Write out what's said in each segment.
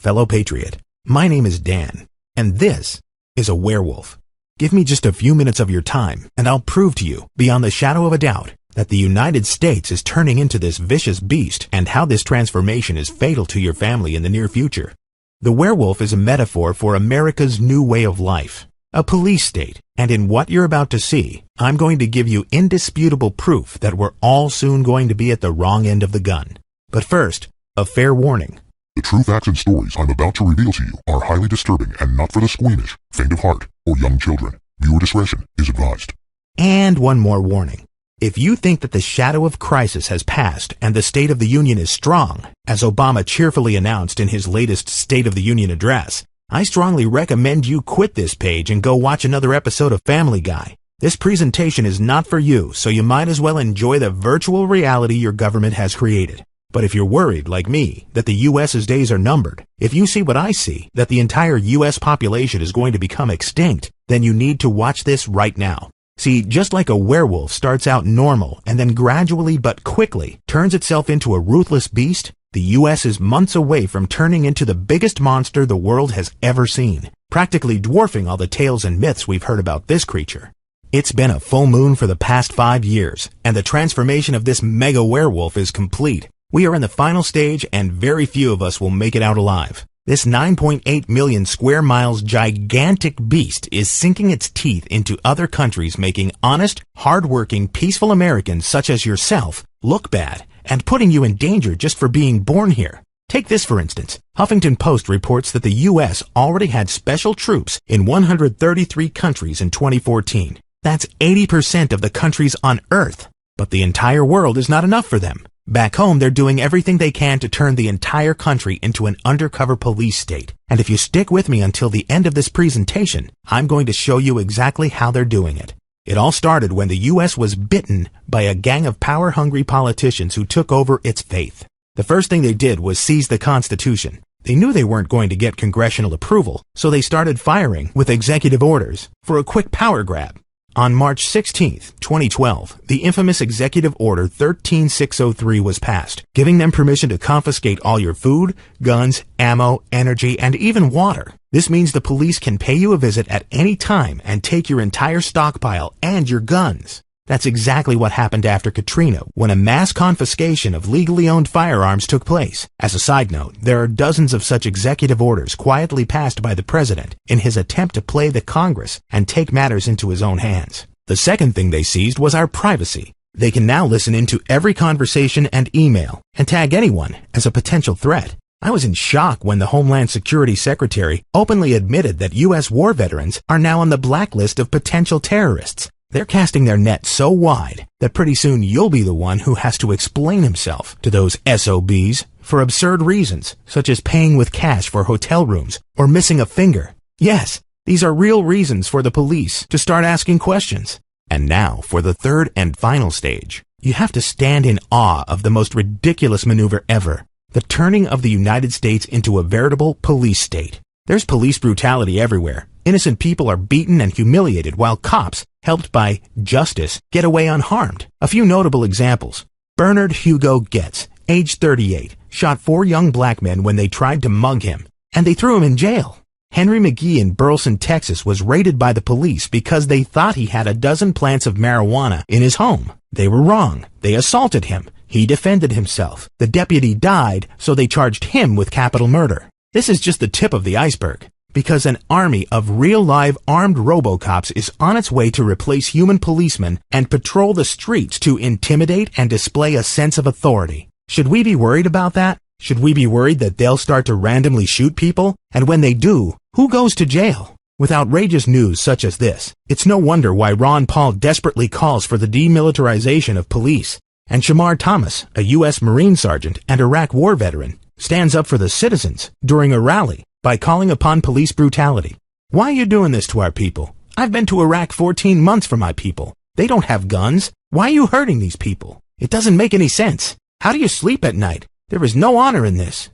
fellow patriot. My name is Dan, and this is a werewolf. Give me just a few minutes of your time, and I'll prove to you, beyond the shadow of a doubt, that the United States is turning into this vicious beast and how this transformation is fatal to your family in the near future. The werewolf is a metaphor for America's new way of life, a police state, and in what you're about to see, I'm going to give you indisputable proof that we're all soon going to be at the wrong end of the gun. But first, a fair warning. The true facts and stories I'm about to reveal to you are highly disturbing and not for the squeamish, faint of heart, or young children. Viewer discretion is advised. And one more warning. If you think that the shadow of crisis has passed and the State of the Union is strong, as Obama cheerfully announced in his latest State of the Union address, I strongly recommend you quit this page and go watch another episode of Family Guy. This presentation is not for you, so you might as well enjoy the virtual reality your government has created. But if you're worried, like me, that the U.S.'s days are numbered, if you see what I see, that the entire U.S. population is going to become extinct, then you need to watch this right now. See, just like a werewolf starts out normal and then gradually but quickly turns itself into a ruthless beast, the U.S. is months away from turning into the biggest monster the world has ever seen, practically dwarfing all the tales and myths we've heard about this creature. It's been a full moon for the past 5 years, and the transformation of this mega werewolf is complete. We are in the final stage, and very few of us will make it out alive. This 9.8 million square miles gigantic beast is sinking its teeth into other countries, making honest, hard-working, peaceful Americans such as yourself look bad, and putting you in danger just for being born here. Take this for instance. Huffington Post reports that the U.S. already had special troops in 133 countries in 2014. That's 80% of the countries on Earth. But the entire world is not enough for them. Back home, they're doing everything they can to turn the entire country into an undercover police state. And if you stick with me until the end of this presentation, I'm going to show you exactly how they're doing it. It all started when the U.S. was bitten by a gang of power-hungry politicians who took over its faith. The first thing they did was seize the Constitution. They knew they weren't going to get congressional approval, so they started firing with executive orders for a quick power grab. On March 16, 2012, the infamous Executive Order 13603 was passed, giving them permission to confiscate all your food, guns, ammo, energy, and even water. This means the police can pay you a visit at any time and take your entire stockpile and your guns. That's exactly what happened after Katrina, when a mass confiscation of legally owned firearms took place. As a side note, there are dozens of such executive orders quietly passed by the president in his attempt to play the Congress and take matters into his own hands. The second thing they seized was our privacy. They can now listen into every conversation and email and tag anyone as a potential threat. I was in shock when the Homeland Security Secretary openly admitted that U.S. war veterans are now on the blacklist of potential terrorists. They're casting their net so wide that pretty soon you'll be the one who has to explain himself to those SOBs for absurd reasons, such as paying with cash for hotel rooms or missing a finger. Yes, these are real reasons for the police to start asking questions. And now for the third and final stage. You have to stand in awe of the most ridiculous maneuver ever, the turning of the United States into a veritable police state. There's police brutality everywhere. Innocent people are beaten and humiliated while cops, helped by justice, get away unharmed. A few notable examples. Bernard Hugo Getz, age 38, shot 4 young black men when they tried to mug him, and they threw him in jail. Henry McGee in Burleson, Texas was raided by the police because they thought he had a dozen plants of marijuana in his home. They were wrong. They assaulted him. He defended himself. The deputy died, so they charged him with capital murder. This is just the tip of the iceberg, because an army of real-live armed robocops is on its way to replace human policemen and patrol the streets to intimidate and display a sense of authority. Should we be worried about that? Should we be worried that they'll start to randomly shoot people? And when they do, who goes to jail? With outrageous news such as this, it's no wonder why Ron Paul desperately calls for the demilitarization of police. And Shamar Thomas, a U.S. Marine sergeant and Iraq war veteran, stands up for the citizens during a rally by calling upon police brutality. Why are you doing this to our people? I've been to Iraq 14 months for my people. They don't have guns. Why are you hurting these people? It doesn't make any sense. How do you sleep at night? There is no honor in this.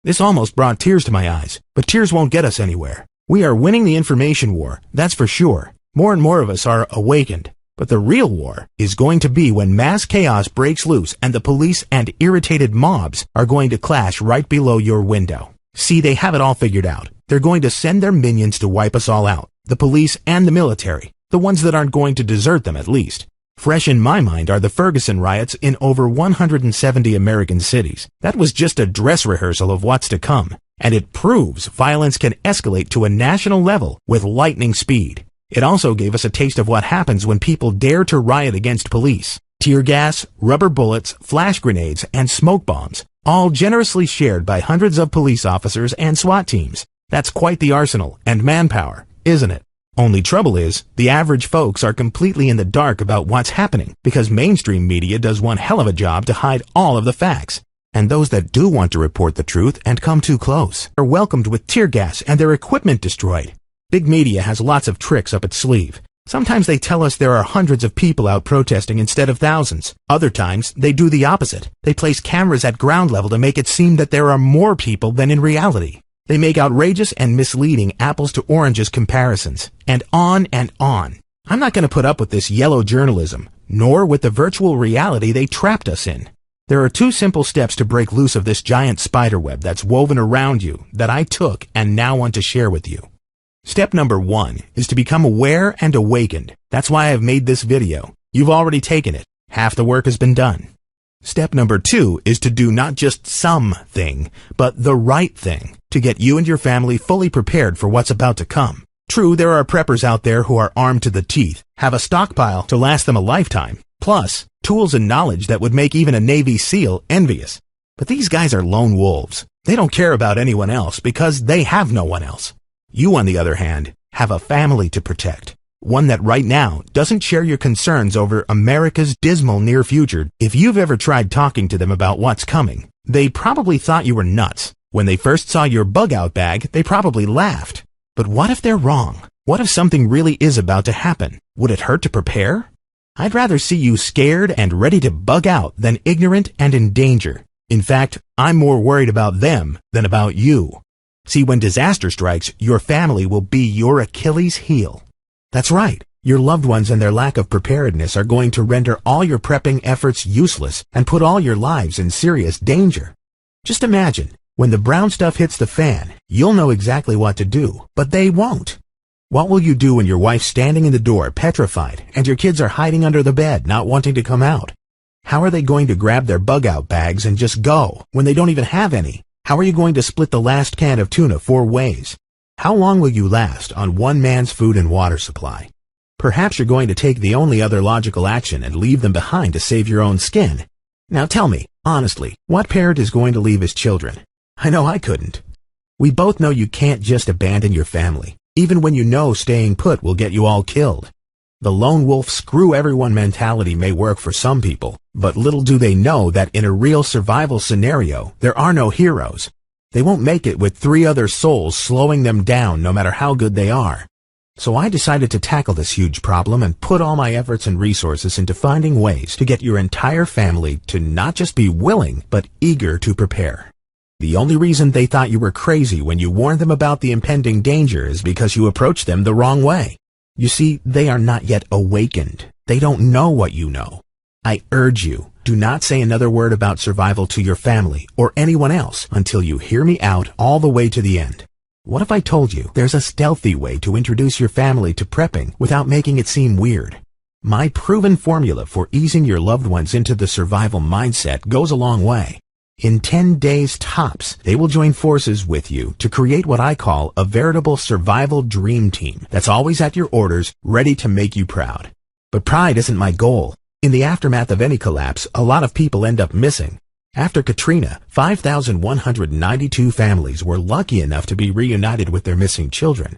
This almost brought tears to my eyes, but tears won't get us anywhere. We are winning the information war, that's for sure. More and more of us are awakened. But the real war is going to be when mass chaos breaks loose and the police and irritated mobs are going to clash right below your window. See, they have it all figured out. They're going to send their minions to wipe us all out. The police and the military. The ones that aren't going to desert them, at least. Fresh in my mind are the Ferguson riots in over 170 American cities. That was just a dress rehearsal of what's to come. And it proves violence can escalate to a national level with lightning speed. It also gave us a taste of what happens when people dare to riot against police. Tear gas, rubber bullets, flash grenades, and smoke bombs, all generously shared by hundreds of police officers and SWAT teams. That's quite the arsenal and manpower, isn't it? Only trouble is, the average folks are completely in the dark about what's happening because mainstream media does one hell of a job to hide all of the facts. And those that do want to report the truth and come too close are welcomed with tear gas and their equipment destroyed. Big media has lots of tricks up its sleeve. Sometimes they tell us there are hundreds of people out protesting instead of thousands. Other times, they do the opposite. They place cameras at ground level to make it seem that there are more people than in reality. They make outrageous and misleading apples to oranges comparisons, and on and on. I'm not going to put up with this yellow journalism, nor with the virtual reality they trapped us in. There are 2 simple steps to break loose of this giant spiderweb that's woven around you that I took and now want to share with you. Step number 1 is to become aware and awakened. That's why I've made this video. You've already taken it. Half the work has been done. Step number 2 is to do not just something, but the right thing to get you and your family fully prepared for what's about to come. True, there are preppers out there who are armed to the teeth, have a stockpile to last them a lifetime, plus tools and knowledge that would make even a Navy SEAL envious. But these guys are lone wolves. They don't care about anyone else because they have no one else. You, on the other hand, have a family to protect. One that right now doesn't share your concerns over America's dismal near future. If you've ever tried talking to them about what's coming, they probably thought you were nuts. When they first saw your bug-out bag, they probably laughed. But what if they're wrong? What if something really is about to happen? Would it hurt to prepare? I'd rather see you scared and ready to bug out than ignorant and in danger. In fact, I'm more worried about them than about you. See, when disaster strikes, your family will be your Achilles heel. That's right. Your loved ones and their lack of preparedness are going to render all your prepping efforts useless and put all your lives in serious danger. Just imagine, when the brown stuff hits the fan, you'll know exactly what to do, but they won't. What will you do when your wife's standing in the door, petrified, and your kids are hiding under the bed, not wanting to come out? How are they going to grab their bug-out bags and just go when they don't even have any? How are you going to split the last can of tuna 4 ways? How long will you last on one man's food and water supply? Perhaps you're going to take the only other logical action and leave them behind to save your own skin. Now tell me, honestly, what parent is going to leave his children? I know I couldn't. We both know you can't just abandon your family, even when you know staying put will get you all killed. The lone wolf screw-everyone mentality may work for some people, but little do they know that in a real survival scenario, there are no heroes. They won't make it with 3 other souls slowing them down no matter how good they are. So I decided to tackle this huge problem and put all my efforts and resources into finding ways to get your entire family to not just be willing, but eager to prepare. The only reason they thought you were crazy when you warned them about the impending danger is because you approached them the wrong way. You see, they are not yet awakened. They don't know what you know. I urge you, do not say another word about survival to your family or anyone else until you hear me out all the way to the end. What if I told you there's a stealthy way to introduce your family to prepping without making it seem weird? My proven formula for easing your loved ones into the survival mindset goes a long way. In 10 days tops, they will join forces with you to create what I call a veritable survival dream team that's always at your orders, ready to make you proud. But pride isn't my goal. In the aftermath of any collapse, a lot of people end up missing. After Katrina, 5,192 families were lucky enough to be reunited with their missing children.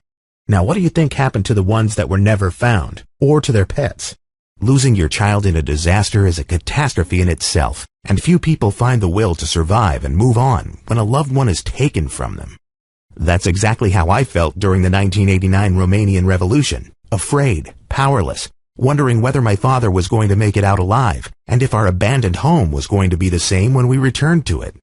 Now what do you think happened to the ones that were never found, or to their pets? Losing your child in a disaster is a catastrophe in itself, and few people find the will to survive and move on when a loved one is taken from them. That's exactly how I felt during the 1989 Romanian Revolution, afraid, powerless, wondering whether my father was going to make it out alive, and if our abandoned home was going to be the same when we returned to it.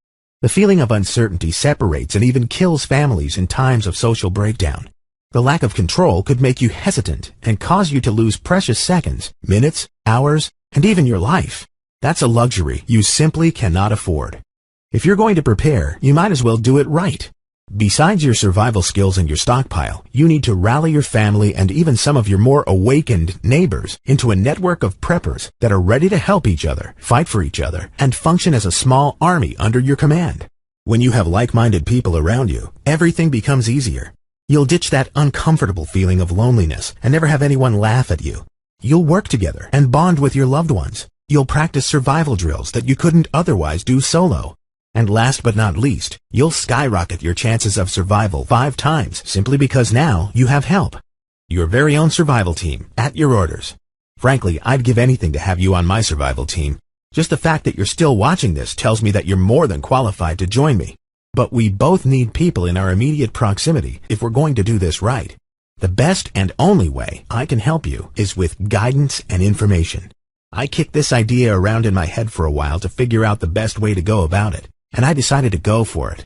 The feeling of uncertainty separates and even kills families in times of social breakdown. The lack of control could make you hesitant and cause you to lose precious seconds, minutes, hours, and even your life. That's a luxury you simply cannot afford. If you're going to prepare, you might as well do it right. Besides your survival skills and your stockpile, you need to rally your family and even some of your more awakened neighbors into a network of preppers that are ready to help each other, fight for each other, and function as a small army under your command. When you have like-minded people around you, everything becomes easier. You'll ditch that uncomfortable feeling of loneliness and never have anyone laugh at you. You'll work together and bond with your loved ones. You'll practice survival drills that you couldn't otherwise do solo. And last but not least, you'll skyrocket your chances of survival 5 times simply because now you have help. Your very own survival team, at your orders. Frankly, I'd give anything to have you on my survival team. Just the fact that you're still watching this tells me that you're more than qualified to join me. But we both need people in our immediate proximity if we're going to do this right. The best and only way I can help you is with guidance and information. I kicked this idea around in my head for a while to figure out the best way to go about it, and I decided to go for it.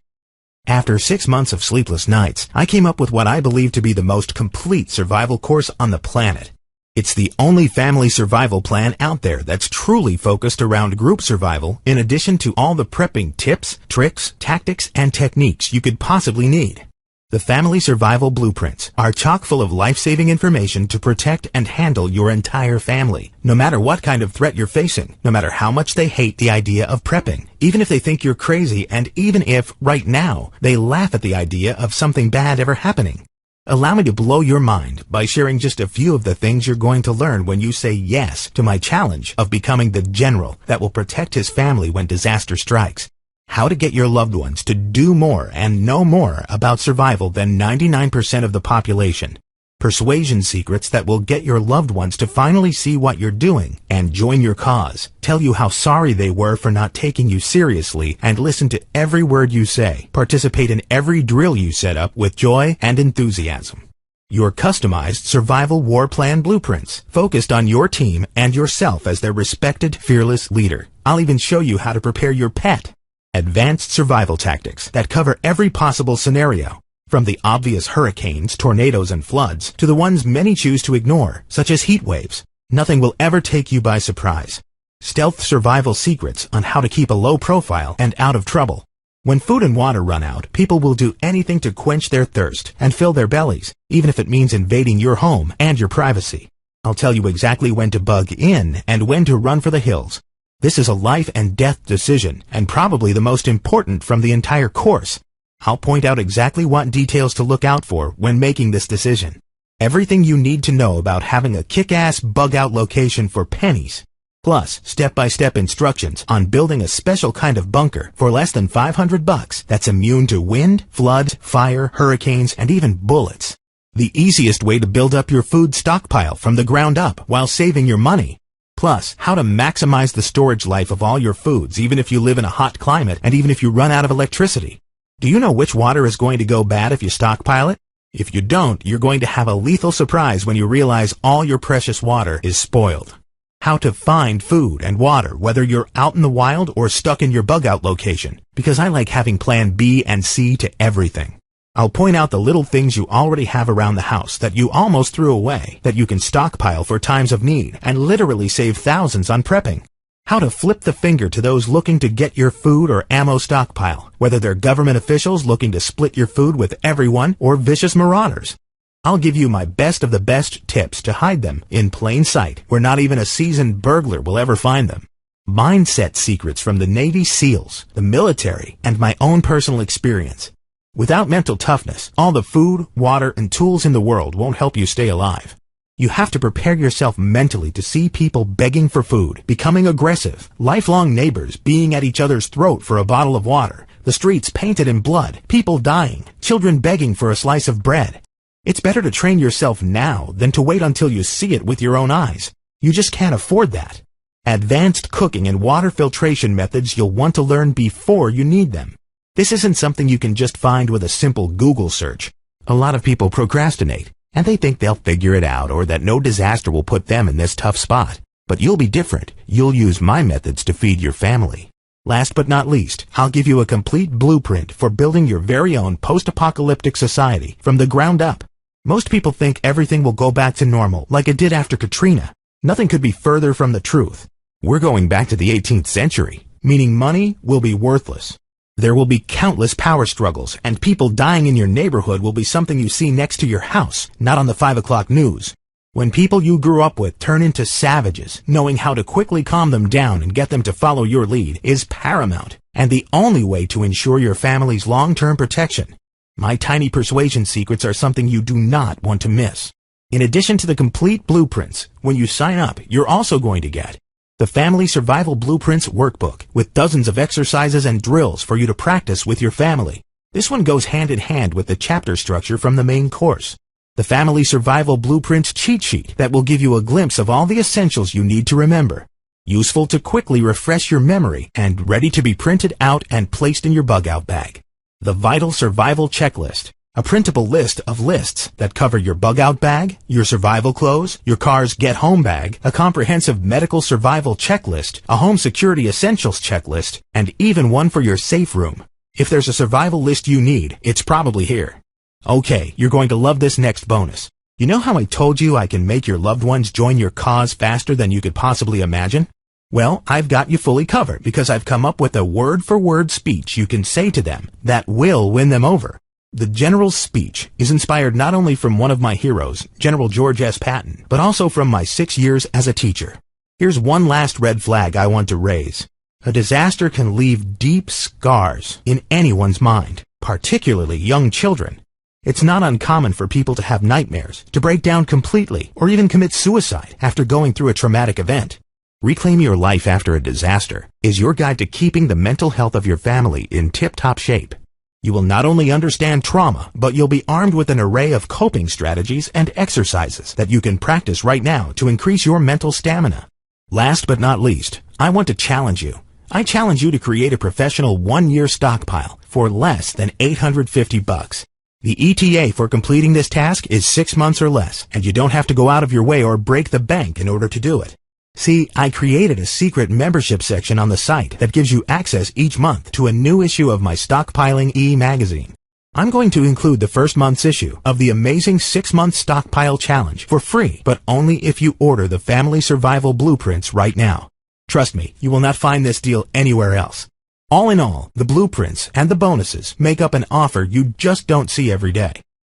After 6 months of sleepless nights, I came up with what I believe to be the most complete survival course on the planet. It's the only family survival plan out there that's truly focused around group survival, in addition to all the prepping tips, tricks, tactics, and techniques you could possibly need. The Family Survival Blueprints are chock full of life-saving information to protect and handle your entire family, no matter what kind of threat you're facing, no matter how much they hate the idea of prepping, even if they think you're crazy, and even if, right now, they laugh at the idea of something bad ever happening. Allow me to blow your mind by sharing just a few of the things you're going to learn when you say yes to my challenge of becoming the general that will protect his family when disaster strikes. How to get your loved ones to do more and know more about survival than 99% of the population. Persuasion secrets that will get your loved ones to finally see what you're doing and join your cause, tell you how sorry they were for not taking you seriously, and listen to every word you say, participate in every drill you set up with joy and enthusiasm. Your customized survival war plan blueprints, focused on your team and yourself as their respected, fearless leader. I'll even show you how to prepare your pet. Advanced survival tactics that cover every possible scenario, from the obvious hurricanes, tornadoes, and floods to the ones many choose to ignore, such as heat waves. Nothing will ever take you by surprise. Stealth survival secrets on how to keep a low profile and out of trouble. When food and water run out, people will do anything to quench their thirst and fill their bellies, even if it means invading your home and your privacy. I'll tell you exactly when to bug in and when to run for the hills. This is a life and death decision, and probably the most important from the entire course. I'll point out exactly what details to look out for when making this decision. Everything you need to know about having a kick-ass bug-out location for pennies. Plus, step-by-step instructions on building a special kind of bunker for less than $500 that's immune to wind, floods, fire, hurricanes, and even bullets. The easiest way to build up your food stockpile from the ground up while saving your money. Plus, how to maximize the storage life of all your foods even if you live in a hot climate and even if you run out of electricity. Do you know which water is going to go bad if you stockpile it? If you don't, you're going to have a lethal surprise when you realize all your precious water is spoiled. How to find food and water whether you're out in the wild or stuck in your bug-out location, because I like having plan B and C to everything. I'll point out the little things you already have around the house that you almost threw away that you can stockpile for times of need and literally save thousands on prepping. How to flip the finger to those looking to get your food or ammo stockpile, whether they're government officials looking to split your food with everyone or vicious marauders. I'll give you my best of the best tips to hide them in plain sight where not even a seasoned burglar will ever find them. Mindset secrets from the Navy SEALs, the military, and my own personal experience. Without mental toughness, all the food, water, and tools in the world won't help you stay alive. You have to prepare yourself mentally to see people begging for food, becoming aggressive, lifelong neighbors being at each other's throat for a bottle of water, the streets painted in blood, people dying, children begging for a slice of bread. It's better to train yourself now than to wait until you see it with your own eyes. You just can't afford that. Advanced cooking and water filtration methods you'll want to learn before you need them. This isn't something you can just find with a simple Google search. A lot of people procrastinate, and they think they'll figure it out or that no disaster will put them in this tough spot. But you'll be different. You'll use my methods to feed your family. Last but not least, I'll give you a complete blueprint for building your very own post-apocalyptic society from the ground up. Most people think everything will go back to normal like it did after Katrina. Nothing could be further from the truth. We're going back to the 18th century, meaning money will be worthless. There will be countless power struggles, and people dying in your neighborhood will be something you see next to your house, not on the 5 o'clock news. When people you grew up with turn into savages, knowing how to quickly calm them down and get them to follow your lead is paramount, and the only way to ensure your family's long-term protection. My tiny persuasion secrets are something you do not want to miss. In addition to the complete blueprints, when you sign up, you're also going to get the Family Survival Blueprints Workbook with dozens of exercises and drills for you to practice with your family. This one goes hand in hand with the chapter structure from the main course. The Family Survival Blueprints Cheat Sheet that will give you a glimpse of all the essentials you need to remember. Useful to quickly refresh your memory and ready to be printed out and placed in your bug-out bag. The Vital Survival Checklist. A printable list of lists that cover your bug-out bag, your survival clothes, your car's get-home bag, a comprehensive medical survival checklist, a home security essentials checklist, and even one for your safe room. If there's a survival list you need, it's probably here. Okay, you're going to love this next bonus. You know how I told you I can make your loved ones join your cause faster than you could possibly imagine? Well, I've got you fully covered because I've come up with a word-for-word speech you can say to them that will win them over. The General's speech is inspired not only from one of my heroes, General George S. Patton, but also from my 6 years as a teacher. Here's one last red flag I want to raise. A disaster can leave deep scars in anyone's mind, particularly young children. It's not uncommon for people to have nightmares, to break down completely, or even commit suicide after going through a traumatic event. Reclaim Your Life After a Disaster is your guide to keeping the mental health of your family in tip-top shape. You will not only understand trauma, but you'll be armed with an array of coping strategies and exercises that you can practice right now to increase your mental stamina. Last but not least, I want to challenge you. I challenge you to create a professional 1-year stockpile for less than $850. The ETA for completing this task is 6 months or less, and you don't have to go out of your way or break the bank in order to do it. See, I created a secret membership section on the site that gives you access each month to a new issue of my Stockpiling e-magazine. I'm going to include the first month's issue of the amazing 6-month stockpile challenge for free, but only if you order the Family Survival Blueprints right now. Trust me, you will not find this deal anywhere else. All in all, the blueprints and the bonuses make up an offer you just don't see every day.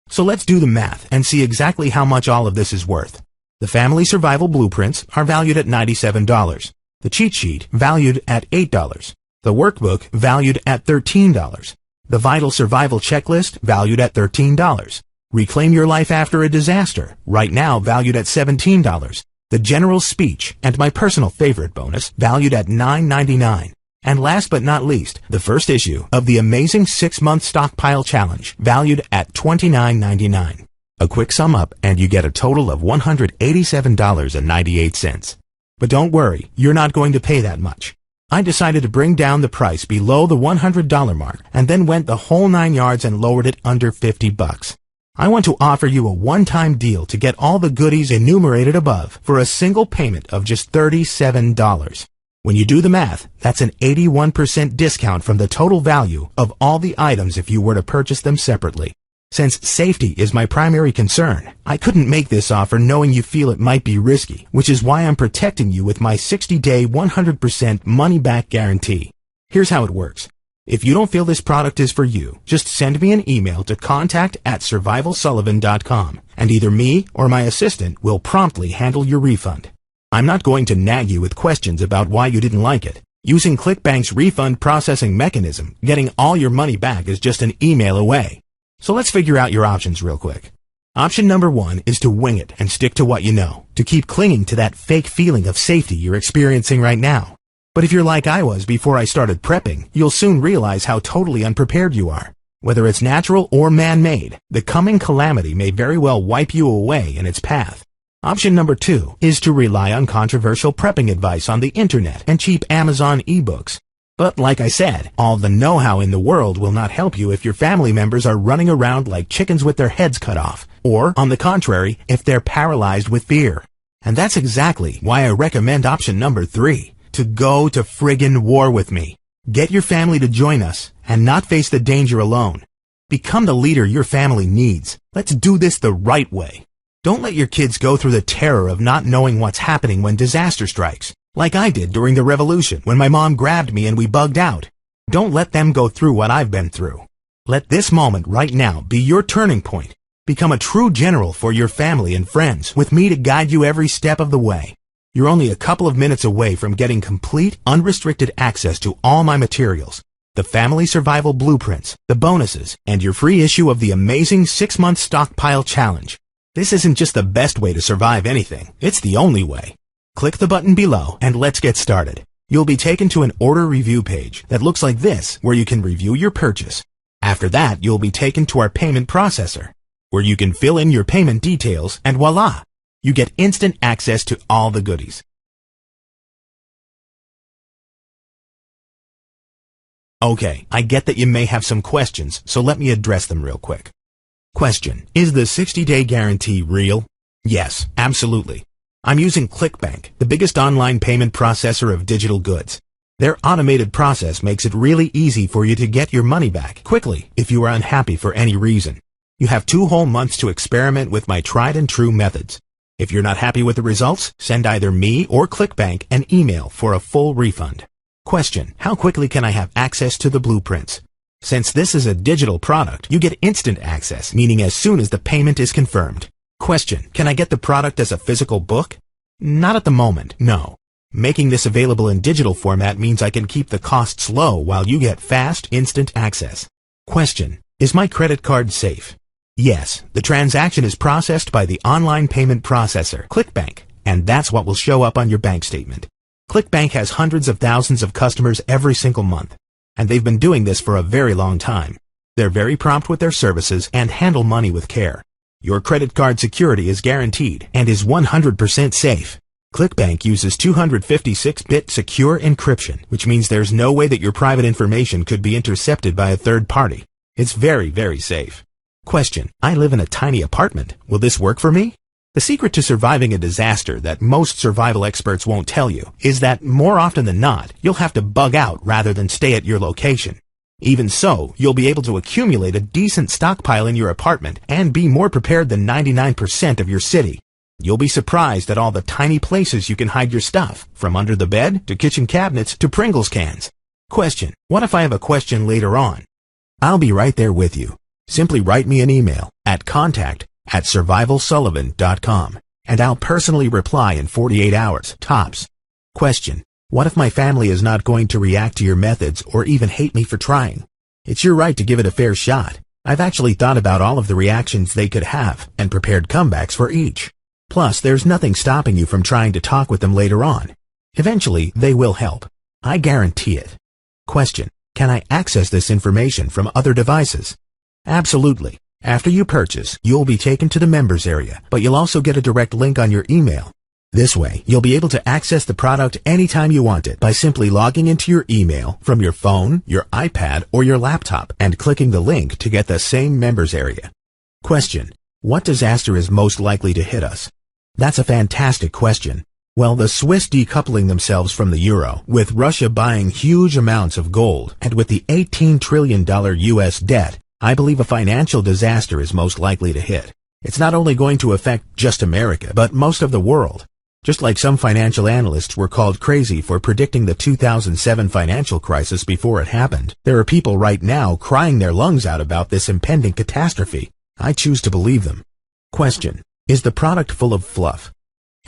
So let's do the math and see exactly how much all of this is worth. The Family Survival Blueprints are valued at $97. The cheat sheet valued at $8. The workbook valued at $13. The Vital Survival Checklist valued at $13. Reclaim Your Life After a Disaster, right now valued at $17. The General's Speech and my personal favorite bonus valued at $9.99. And last but not least, the first issue of the amazing 6-month stockpile challenge valued at $29.99. A quick sum up and you get a total of $187.98. But don't worry, you're not going to pay that much. I decided to bring down the price below the $100 mark and then went the whole 9 yards and lowered it under $50. I want to offer you a one-time deal to get all the goodies enumerated above for a single payment of just $37. When you do the math, that's an 81% discount from the total value of all the items if you were to purchase them separately. Since safety is my primary concern, I couldn't make this offer knowing you feel it might be risky, which is why I'm protecting you with my 60-day 100% money-back guarantee. Here's how it works. If you don't feel this product is for you, just send me an email to contact@survivalsullivan.com, and either me or my assistant will promptly handle your refund. I'm not going to nag you with questions about why you didn't like it. Using ClickBank's refund processing mechanism, getting all your money back is just an email away. So let's figure out your options real quick. Option number 1 is to wing it and stick to what you know, to keep clinging to that fake feeling of safety you're experiencing right now. But if you're like I was before I started prepping, you'll soon realize how totally unprepared you are. Whether it's natural or man-made, the coming calamity may very well wipe you away in its path. Option number 2 is to rely on controversial prepping advice on the internet and cheap Amazon ebooks. But like I said, all the know-how in the world will not help you if your family members are running around like chickens with their heads cut off, or, on the contrary, if they're paralyzed with fear. And that's exactly why I recommend option number 3, to go to friggin' war with me. Get your family to join us, and not face the danger alone. Become the leader your family needs. Let's do this the right way. Don't let your kids go through the terror of not knowing what's happening when disaster strikes. Like I did during the revolution when my mom grabbed me and we bugged out. Don't let them go through what I've been through. Let this moment right now be your turning point. Become a true general for your family and friends with me to guide you every step of the way. You're only a couple of minutes away from getting complete, unrestricted access to all my materials, the family survival blueprints, the bonuses, and your free issue of the amazing 6-month stockpile challenge. This isn't just the best way to survive anything, it's the only way. Click the button below and let's get started. You'll be taken to an order review page that looks like this, where you can review your purchase. After that, you'll be taken to our payment processor, where you can fill in your payment details, and voila! You get instant access to all the goodies. Okay, I get that you may have some questions, so let me address them real quick. Question: is the 60-day guarantee real? Yes, absolutely. I'm using ClickBank, the biggest online payment processor of digital goods. Their automated process makes it really easy for you to get your money back quickly if you are unhappy for any reason. You have 2 whole months to experiment with my tried and true methods. If you're not happy with the results, send either me or ClickBank an email for a full refund. Question: how quickly can I have access to the blueprints? Since this is a digital product, you get instant access, meaning as soon as the payment is confirmed. Question: can I get the product as a physical book? Not at the moment, no. Making this available in digital format means I can keep the costs low while you get fast, instant access. Question: is my credit card safe? Yes, the transaction is processed by the online payment processor, ClickBank, and that's what will show up on your bank statement. ClickBank has hundreds of thousands of customers every single month, and they've been doing this for a very long time. They're very prompt with their services and handle money with care. Your credit card security is guaranteed and is 100% safe. ClickBank uses 256-bit secure encryption, which means there's no way that your private information could be intercepted by a third party. It's very, very safe. Question: I live in a tiny apartment. Will this work for me? The secret to surviving a disaster that most survival experts won't tell you is that more often than not, you'll have to bug out rather than stay at your location. Even so, you'll be able to accumulate a decent stockpile in your apartment and be more prepared than 99% of your city. You'll be surprised at all the tiny places you can hide your stuff, from under the bed to kitchen cabinets to Pringles cans. Question: what if I have a question later on? I'll be right there with you. Simply write me an email at contact@survivalsullivan.com, and I'll personally reply in 48 hours, tops. Question: what if my family is not going to react to your methods or even hate me for trying? It's your right to give it a fair shot. I've actually thought about all of the reactions they could have and prepared comebacks for each. Plus, there's nothing stopping you from trying to talk with them later on. Eventually, they will help. I guarantee it. Question: can I access this information from other devices? Absolutely. After you purchase, you'll be taken to the members area, but you'll also get a direct link on your email. This way, you'll be able to access the product anytime you want it by simply logging into your email from your phone, your iPad, or your laptop and clicking the link to get the same members area. Question: what disaster is most likely to hit us? That's a fantastic question. Well, the Swiss decoupling themselves from the euro, with Russia buying huge amounts of gold, and with the $18 trillion U.S. debt, I believe a financial disaster is most likely to hit. It's not only going to affect just America, but most of the world. Just like some financial analysts were called crazy for predicting the 2007 financial crisis before it happened, there are people right now crying their lungs out about this impending catastrophe. I choose to believe them. Question: is the product full of fluff?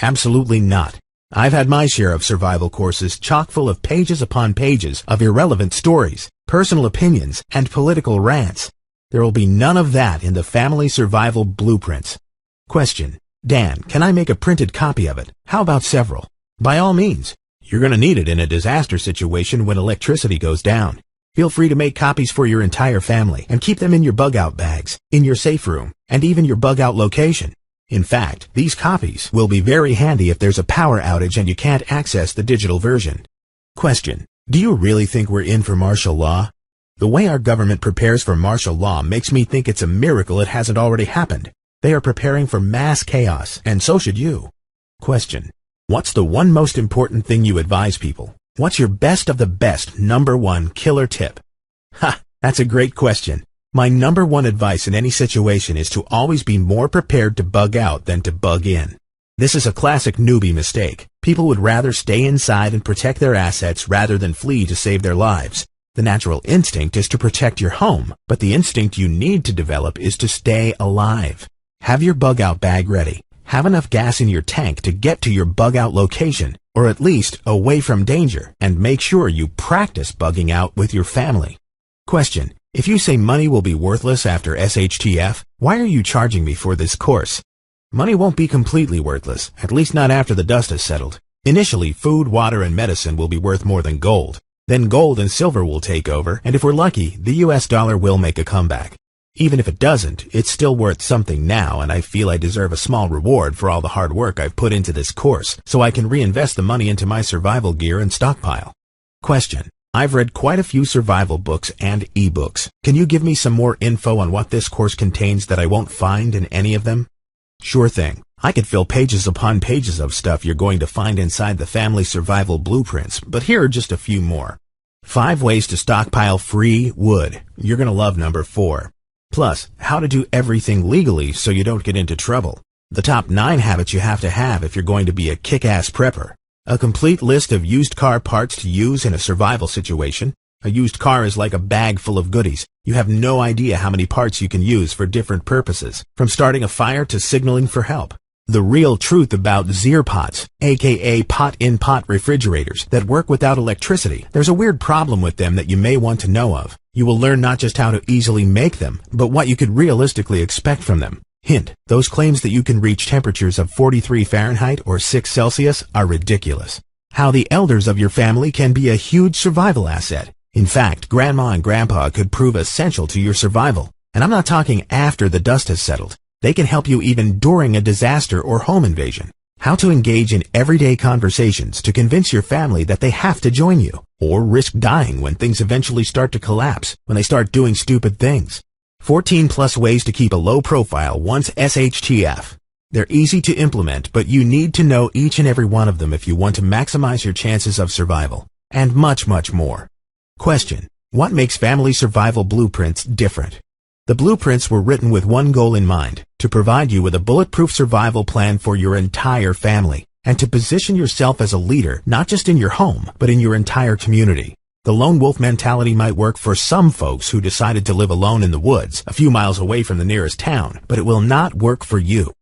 Absolutely not. I've had my share of survival courses chock full of pages upon pages of irrelevant stories, personal opinions, and political rants. There will be none of that in the family survival blueprints. Question: Dan, can I make a printed copy of it? How about several? By all means. You're going to need it in a disaster situation when electricity goes down. Feel free to make copies for your entire family and keep them in your bug-out bags, in your safe room, and even your bug-out location. In fact, these copies will be very handy if there's a power outage and you can't access the digital version. Question: do you really think we're in for martial law? The way our government prepares for martial law makes me think it's a miracle it hasn't already happened. They are preparing for mass chaos, and so should you. Question: what's the one most important thing you advise people? What's your best of the best #1 killer tip? Ha! That's a great question. My #1 advice in any situation is to always be more prepared to bug out than to bug in. This is a classic newbie mistake. People would rather stay inside and protect their assets rather than flee to save their lives. The natural instinct is to protect your home, but the instinct you need to develop is to stay alive. Have your bug-out bag ready. Have enough gas in your tank to get to your bug-out location, or at least away from danger, and make sure you practice bugging out with your family. Question: if you say money will be worthless after SHTF, why are you charging me for this course? Money won't be completely worthless, at least not after the dust has settled. Initially, food, water, and medicine will be worth more than gold. Then gold and silver will take over, and if we're lucky, the US dollar will make a comeback. Even if it doesn't, it's still worth something now, and I feel I deserve a small reward for all the hard work I've put into this course, so I can reinvest the money into my survival gear and stockpile. Question: I've read quite a few survival books and ebooks. Can you give me some more info on what this course contains that I won't find in any of them? Sure thing. I could fill pages upon pages of stuff you're going to find inside the family survival blueprints, but here are just a few more. 5 ways to stockpile free wood. You're going to love number 4. Plus, how to do everything legally so you don't get into trouble. The top 9 habits you have to have if you're going to be a kick-ass prepper. A complete list of used car parts to use in a survival situation. A used car is like a bag full of goodies. You have no idea how many parts you can use for different purposes, from starting a fire to signaling for help. The real truth about Zerpots, aka pot-in-pot refrigerators that work without electricity. There's a weird problem with them that you may want to know of. You will learn not just how to easily make them, but what you could realistically expect from them. Hint: those claims that you can reach temperatures of 43 Fahrenheit or 6 Celsius are ridiculous. How the elders of your family can be a huge survival asset. In fact, Grandma and Grandpa could prove essential to your survival. And I'm not talking after the dust has settled. They can help you even during a disaster or home invasion. How to engage in everyday conversations to convince your family that they have to join you, or risk dying when things eventually start to collapse, when they start doing stupid things. 14 plus ways to keep a low profile once SHTF. They're easy to implement, but you need to know each and every one of them if you want to maximize your chances of survival. And much, much more. Question: what makes family survival blueprints different? The blueprints were written with one goal in mind: to provide you with a bulletproof survival plan for your entire family, and to position yourself as a leader not just in your home, but in your entire community. The lone wolf mentality might work for some folks who decided to live alone in the woods, a few miles away from the nearest town, but it will not work for you.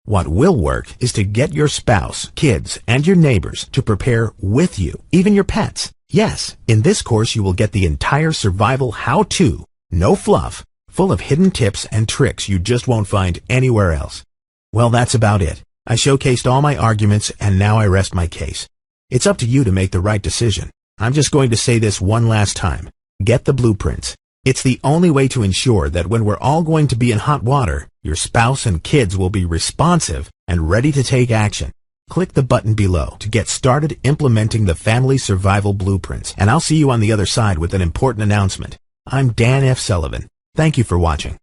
What will work is to get your spouse, kids, and your neighbors to prepare with you, even your pets. Yes, in this course you will get the entire survival how-to, no fluff, full of hidden tips and tricks you just won't find anywhere else. Well, that's about it. I showcased all my arguments, and now I rest my case. It's up to you to make the right decision. I'm just going to say this one last time. Get the blueprints. It's the only way to ensure that when we're all going to be in hot water, your spouse and kids will be responsive and ready to take action. Click the button below to get started implementing the family survival blueprints, and I'll see you on the other side with an important announcement. I'm Dan F. Sullivan. Thank you for watching.